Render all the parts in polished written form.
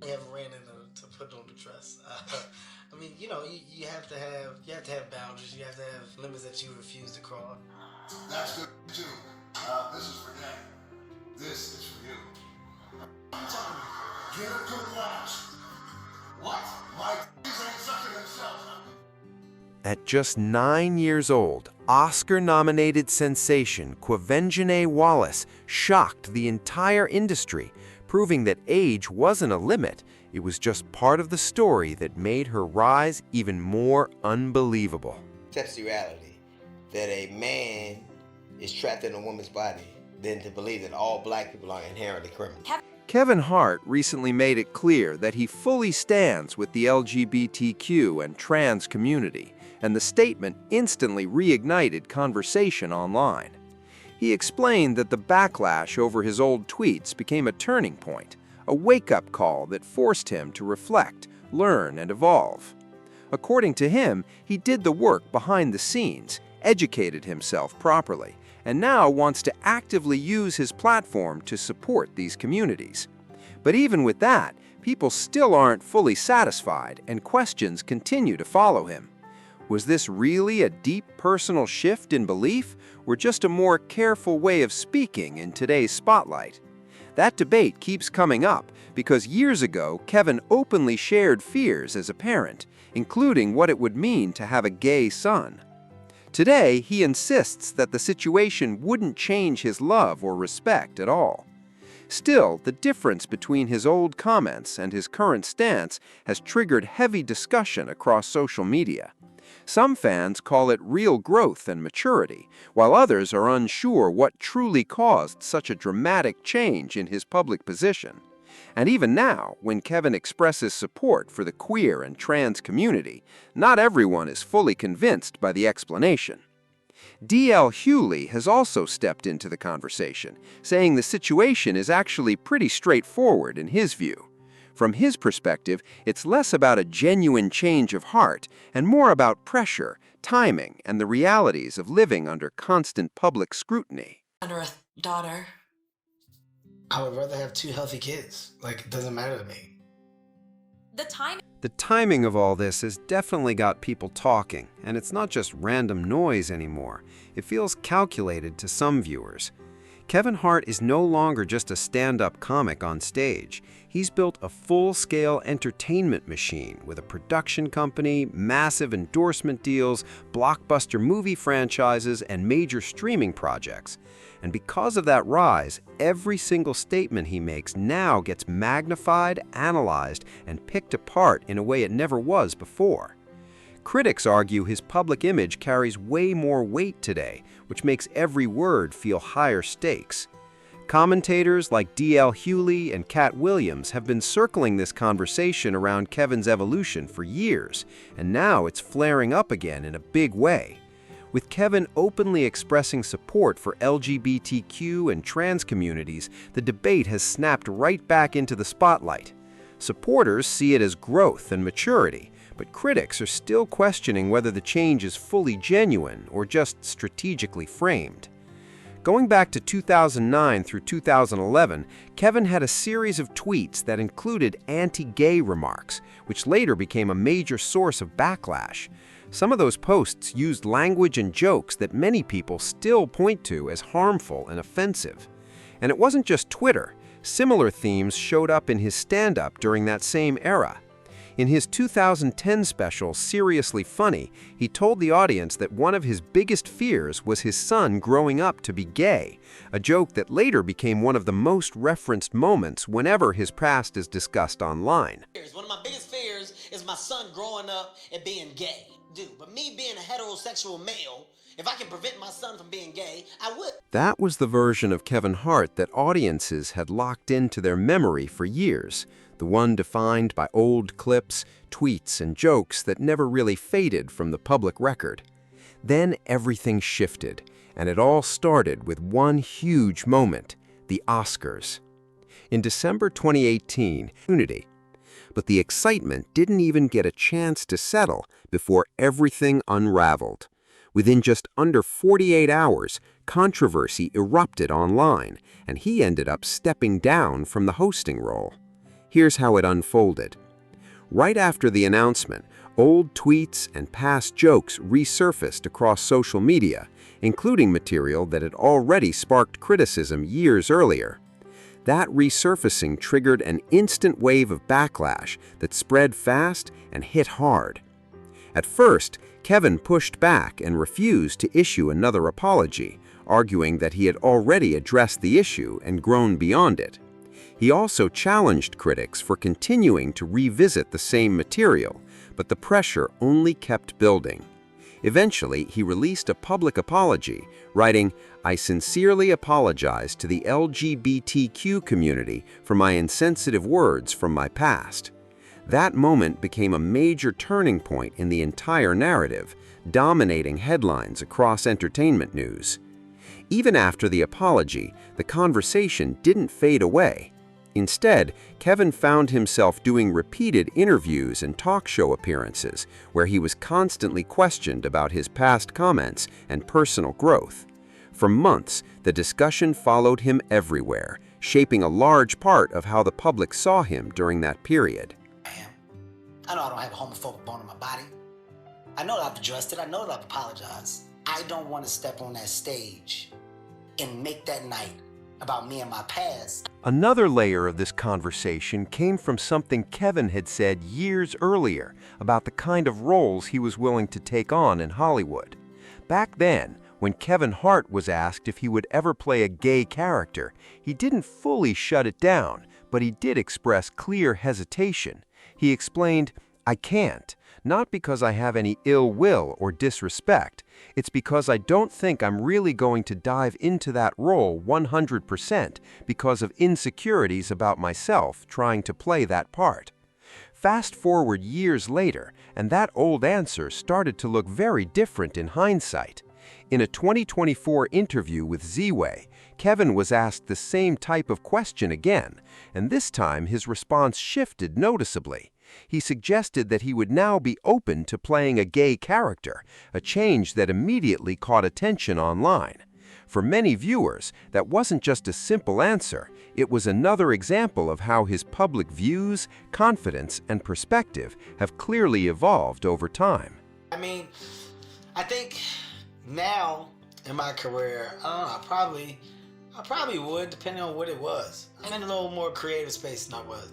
I haven't ran into to put on the dress. I mean, you have to have boundaries. You have to have limits that you refuse to cross. That's good too. This is for them. This is for you. I'm telling you, get a good watch. What? My ain't sucking himself. At just 9 years old, Oscar-nominated sensation Quvenzhané Wallis shocked the entire industry, proving that age wasn't a limit, it was just part of the story that made her rise even more unbelievable. Accepts the reality that a man is trapped in a woman's body than to believe that all black people are inherently criminal. Kevin Hart recently made it clear that he fully stands with the LGBTQ and trans community, and the statement instantly reignited conversation online. He explained that the backlash over his old tweets became a turning point, a wake-up call that forced him to reflect, learn, and evolve. According to him, he did the work behind the scenes, educated himself properly, and now wants to actively use his platform to support these communities. But even with that, people still aren't fully satisfied, and questions continue to follow him. Was this really a deep personal shift in belief, or just a more careful way of speaking in today's spotlight? That debate keeps coming up because years ago, Kevin openly shared fears as a parent, including what it would mean to have a gay son. Today, he insists that the situation wouldn't change his love or respect at all. Still, the difference between his old comments and his current stance has triggered heavy discussion across social media. Some fans call it real growth and maturity, while others are unsure what truly caused such a dramatic change in his public position. And even now, when Kevin expresses support for the queer and trans community, not everyone is fully convinced by the explanation. D.L. Hewley has also stepped into the conversation, saying the situation is actually pretty straightforward in his view. From his perspective, it's less about a genuine change of heart and more about pressure, timing, and the realities of living under constant public scrutiny. Under a daughter. I would rather have two healthy kids. Like, it doesn't matter to me. The timing of all this has definitely got people talking, and it's not just random noise anymore. It feels calculated to some viewers. Kevin Hart is no longer just a stand-up comic on stage. He's built a full-scale entertainment machine with a production company, massive endorsement deals, blockbuster movie franchises, and major streaming projects. And because of that rise, every single statement he makes now gets magnified, analyzed, and picked apart in a way it never was before. Critics argue his public image carries way more weight today, which makes every word feel higher stakes. Commentators like D.L. Hewley and Katt Williams have been circling this conversation around Kevin's evolution for years, and now it's flaring up again in a big way. With Kevin openly expressing support for LGBTQ and trans communities, the debate has snapped right back into the spotlight. Supporters see it as growth and maturity, but critics are still questioning whether the change is fully genuine or just strategically framed. Going back to 2009 through 2011, Kevin had a series of tweets that included anti-gay remarks, which later became a major source of backlash. Some of those posts used language and jokes that many people still point to as harmful and offensive. And it wasn't just Twitter. Similar themes showed up in his stand-up during that same era. In his 2010 special, Seriously Funny, he told the audience that one of his biggest fears was his son growing up to be gay, a joke that later became one of the most referenced moments whenever his past is discussed online. One of my biggest fears is my son growing up and being gay. But me being a heterosexual male, if I can prevent my son from being gay, I would. That was the version of Kevin Hart that audiences had locked into their memory for years, the one defined by old clips, tweets, and jokes that never really faded from the public record. Then everything shifted, and it all started with one huge moment, the Oscars. In December 2018, Unity. But the excitement didn't even get a chance to settle before everything unraveled. Within just under 48 hours, controversy erupted online, and he ended up stepping down from the hosting role. Here's how it unfolded. Right after the announcement, old tweets and past jokes resurfaced across social media, including material that had already sparked criticism years earlier. That resurfacing triggered an instant wave of backlash that spread fast and hit hard. At first, Kevin pushed back and refused to issue another apology, arguing that he had already addressed the issue and grown beyond it. He also challenged critics for continuing to revisit the same material, but the pressure only kept building. Eventually, he released a public apology, writing, "I sincerely apologize to the LGBTQ community for my insensitive words from my past." That moment became a major turning point in the entire narrative, dominating headlines across entertainment news. Even after the apology, the conversation didn't fade away. Instead, Kevin found himself doing repeated interviews and talk show appearances, where he was constantly questioned about his past comments and personal growth. For months, the discussion followed him everywhere, shaping a large part of how the public saw him during that period. I know I don't have a homophobic bone in my body. I know that I've addressed it. I know that I've apologized. I don't want to step on that stage and make that night about me and my past. Another layer of this conversation came from something Kevin had said years earlier about the kind of roles he was willing to take on in Hollywood. Back then, when Kevin Hart was asked if he would ever play a gay character, he didn't fully shut it down, but he did express clear hesitation. He explained, "I can't. Not because I have any ill will or disrespect. It's because I don't think I'm really going to dive into that role 100% because of insecurities about myself trying to play that part." Fast forward years later, and that old answer started to look very different in hindsight. In a 2024 interview with Z-Way, Kevin was asked the same type of question again, and this time his response shifted noticeably. He suggested that he would now be open to playing a gay character, a change that immediately caught attention online. For many viewers, that wasn't just a simple answer, it was another example of how his public views, confidence, and perspective have clearly evolved over time. I mean, I think now in my career, I don't know, I probably would, depending on what it was. I'm in a little more creative space than I was.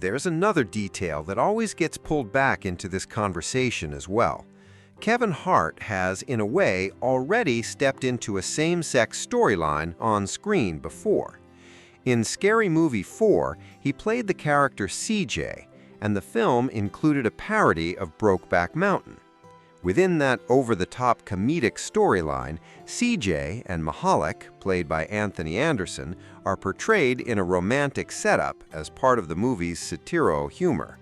There's another detail that always gets pulled back into this conversation as well. Kevin Hart has, in a way, already stepped into a same-sex storyline on screen before. In Scary Movie 4, he played the character CJ, and the film included a parody of Brokeback Mountain. Within that over-the-top comedic storyline, CJ and Mahalik, played by Anthony Anderson, are portrayed in a romantic setup as part of the movie's satirical humor.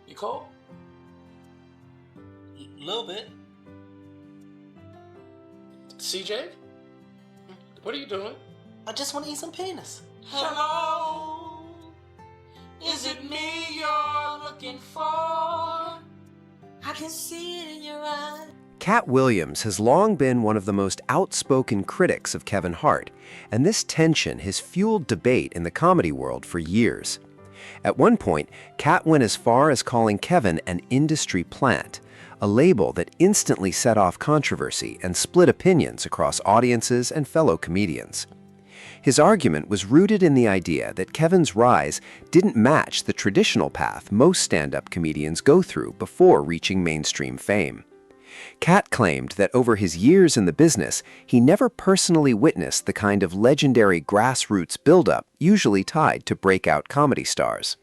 You cold? A little bit. CJ? What are you doing? I just want to eat some penis. Hello, is it me you're looking for? I can see it in your eyes. Katt Williams has long been one of the most outspoken critics of Kevin Hart, and this tension has fueled debate in the comedy world for years. At one point, Katt went as far as calling Kevin an industry plant, a label that instantly set off controversy and split opinions across audiences and fellow comedians. His argument was rooted in the idea that Kevin's rise didn't match the traditional path most stand-up comedians go through before reaching mainstream fame. Katt claimed that over his years in the business, he never personally witnessed the kind of legendary grassroots buildup usually tied to breakout comedy stars.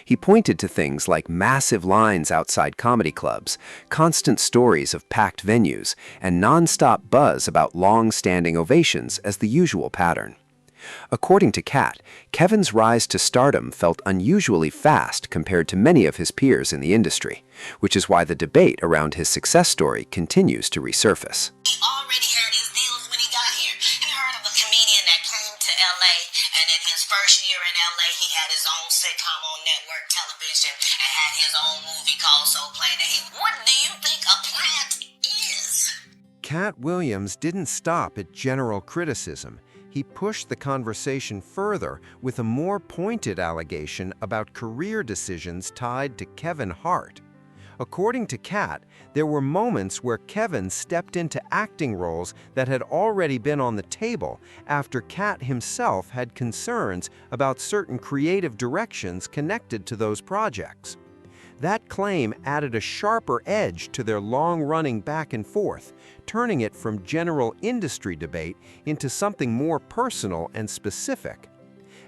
He pointed to things like massive lines outside comedy clubs, constant stories of packed venues, and non-stop buzz about long-standing ovations as the usual pattern. According to Katt, Kevin's rise to stardom felt unusually fast compared to many of his peers in the industry, which is why the debate around his success story continues to resurface. He already had his deals when he got here. You heard of a comedian that came to LA, and in his first year in LA, he had his own sitcom on network television and had his own movie called Soul Plane. What do you think a plant is? Katt Williams didn't stop at general criticism. he pushed the conversation further with a more pointed allegation about career decisions tied to Kevin Hart. According to Katt, there were moments where Kevin stepped into acting roles that had already been on the table after Katt himself had concerns about certain creative directions connected to those projects. That claim added a sharper edge to their long-running back and forth, turning it from general industry debate into something more personal and specific.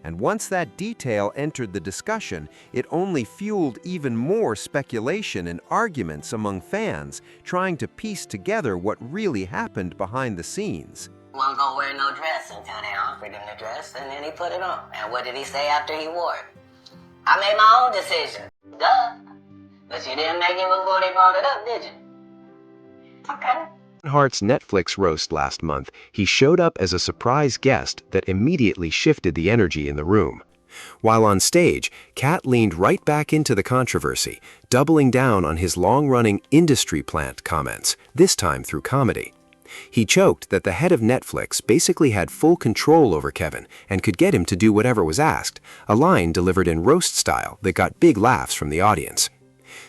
And once that detail entered the discussion, it only fueled even more speculation and arguments among fans, trying to piece together what really happened behind the scenes. Wasn't gonna wear no dress until they offered him the dress, and then he put it on. And what did he say after he wore it? I made my own decision. Duh. But you didn't make it before they brought it up, did you? Okay. Hart's Netflix roast last month, he showed up as a surprise guest that immediately shifted the energy in the room. While on stage, Katt leaned right back into the controversy, doubling down on his long-running industry plant comments, this time through comedy. He joked that the head of Netflix basically had full control over Kevin and could get him to do whatever was asked, a line delivered in roast style that got big laughs from the audience.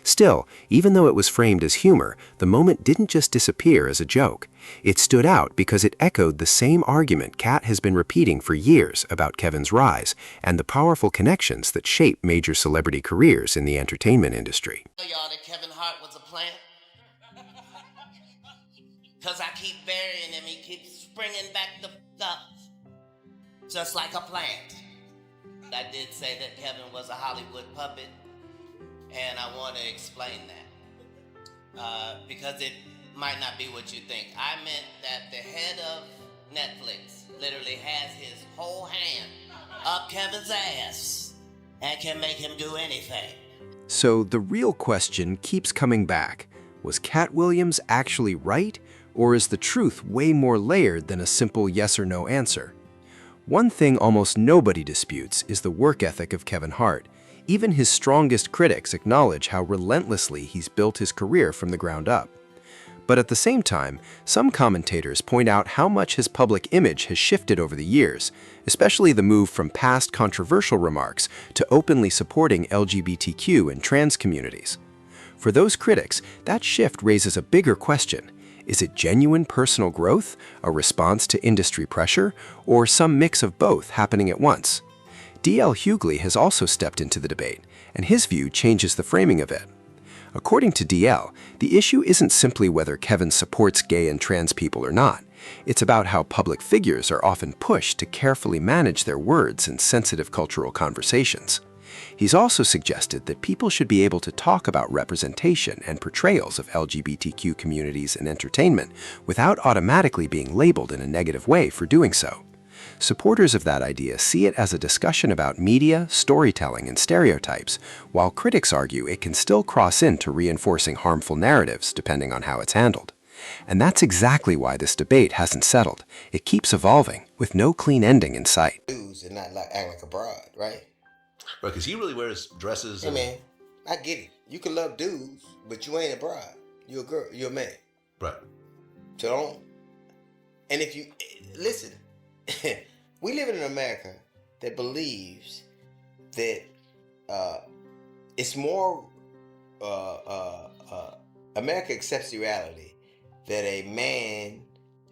Still, even though it was framed as humor, the moment didn't just disappear as a joke. It stood out because it echoed the same argument Katt has been repeating for years about Kevin's rise and the powerful connections that shape major celebrity careers in the entertainment industry. Y'all that Kevin Hart was a plant? Cause I keep burying him, he keeps springing back the up, just like a plant. I did say that Kevin was a Hollywood puppet, and I want to explain that because it might not be what you think. I meant that the head of Netflix literally has his whole hand up Kevin's ass and can make him do anything. So the real question keeps coming back. Was Katt Williams actually right, or is the truth way more layered than a simple yes or no answer? One thing almost nobody disputes is the work ethic of Kevin Hart. Even his strongest critics acknowledge how relentlessly he's built his career from the ground up. But at the same time, some commentators point out how much his public image has shifted over the years, especially the move from past controversial remarks to openly supporting LGBTQ and trans communities. For those critics, that shift raises a bigger question. Is it genuine personal growth, a response to industry pressure, or some mix of both happening at once? D.L. Hughley has also stepped into the debate, and his view changes the framing of it. According to D.L., the issue isn't simply whether Kevin supports gay and trans people or not. It's about how public figures are often pushed to carefully manage their words in sensitive cultural conversations. He's also suggested that people should be able to talk about representation and portrayals of LGBTQ communities in entertainment without automatically being labeled in a negative way for doing so. Supporters of that idea see it as a discussion about media, storytelling, and stereotypes, while critics argue it can still cross into reinforcing harmful narratives depending on how it's handled. And that's exactly why this debate hasn't settled. It keeps evolving, with no clean ending in sight. Dudes and not like act like a broad, right? Right, because he really wears dresses. Hey man, I get it. You can love dudes, but you ain't a bride. You're a girl. You're a man. Right. So don't. And if you listen, we live in an America that believes that it's more. America accepts the reality that a man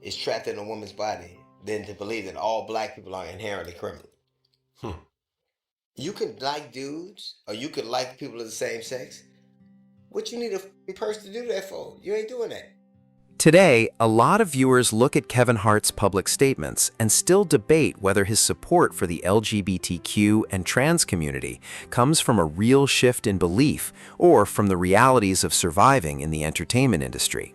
is trapped in a woman's body than to believe that all black people are inherently criminal. You can like dudes, or you can like people of the same sex. What you need a person to do that for? You ain't doing that. Today, a lot of viewers look at Kevin Hart's public statements and still debate whether his support for the LGBTQ and trans community comes from a real shift in belief or from the realities of surviving in the entertainment industry.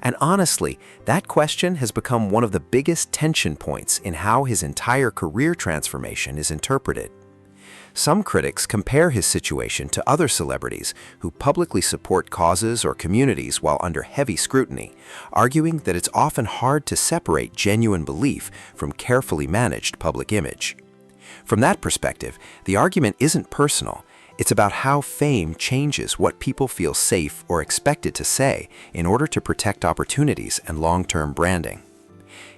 And honestly, that question has become one of the biggest tension points in how his entire career transformation is interpreted. Some critics compare his situation to other celebrities who publicly support causes or communities while under heavy scrutiny, arguing that it's often hard to separate genuine belief from carefully managed public image. From that perspective, the argument isn't personal. It's about how fame changes what people feel safe or expected to say in order to protect opportunities and long-term branding.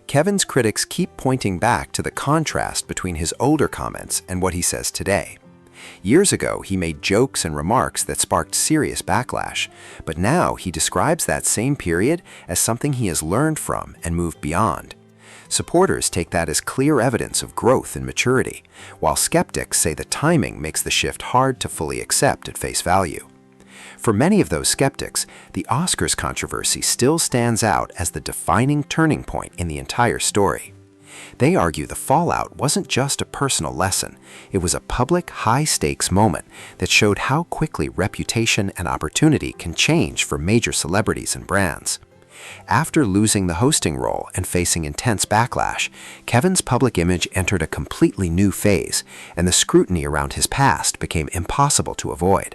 Kevin's critics keep pointing back to the contrast between his older comments and what he says today. Years ago, he made jokes and remarks that sparked serious backlash, but now he describes that same period as something he has learned from and moved beyond. Supporters take that as clear evidence of growth and maturity, while skeptics say the timing makes the shift hard to fully accept at face value. For many of those skeptics, the Oscars controversy still stands out as the defining turning point in the entire story. They argue the fallout wasn't just a personal lesson, it was a public, high-stakes moment that showed how quickly reputation and opportunity can change for major celebrities and brands. After losing the hosting role and facing intense backlash, Kevin's public image entered a completely new phase, and the scrutiny around his past became impossible to avoid.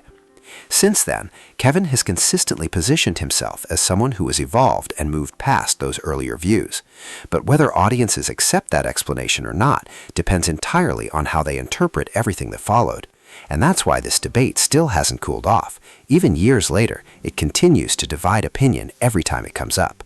Since then, Kevin has consistently positioned himself as someone who has evolved and moved past those earlier views. But whether audiences accept that explanation or not depends entirely on how they interpret everything that followed. And that's why this debate still hasn't cooled off. Even years later, it continues to divide opinion every time it comes up.